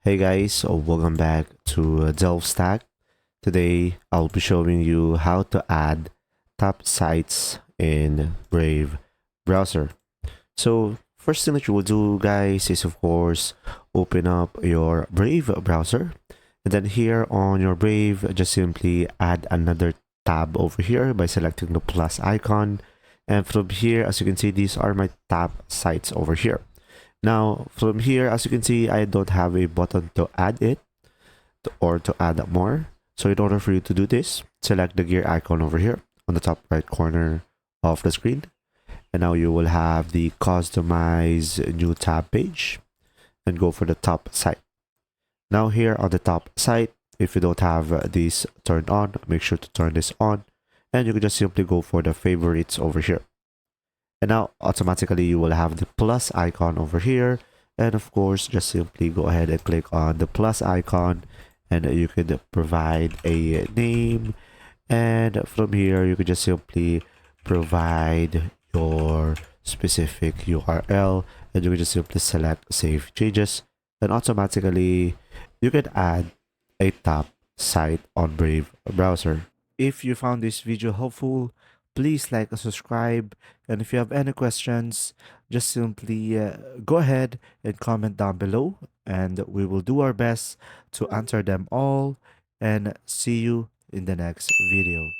Hey guys, so welcome back to Delve Stack. Today I'll be showing you how to add top sites in Brave browser. So first thing that you will do guys is of course open up your Brave browser, and then here on your Brave just simply add another tab over here by selecting the plus icon, and from here as you can see these are my top sites over here. Now, from here, as you can see, I don't have a button to add it or to add more. So in order for you to do this, select the gear icon over here on the top right corner of the screen. And now you will have the customize new tab page and go for the top site. Now here on the top site, if you don't have this turned on, make sure to turn this on. And you can just simply go for the favorites over here. And now automatically you will have the plus icon over here, and of course just simply go ahead and click on the plus icon, and you could provide a name, and from here you could just simply provide your specific URL, and you can just simply select save changes, and automatically you can add a top site on Brave browser. If you found this video helpful, please like and subscribe. And if you have any questions, just simply go ahead and comment down below, and we will do our best to answer them all. And see you in the next video.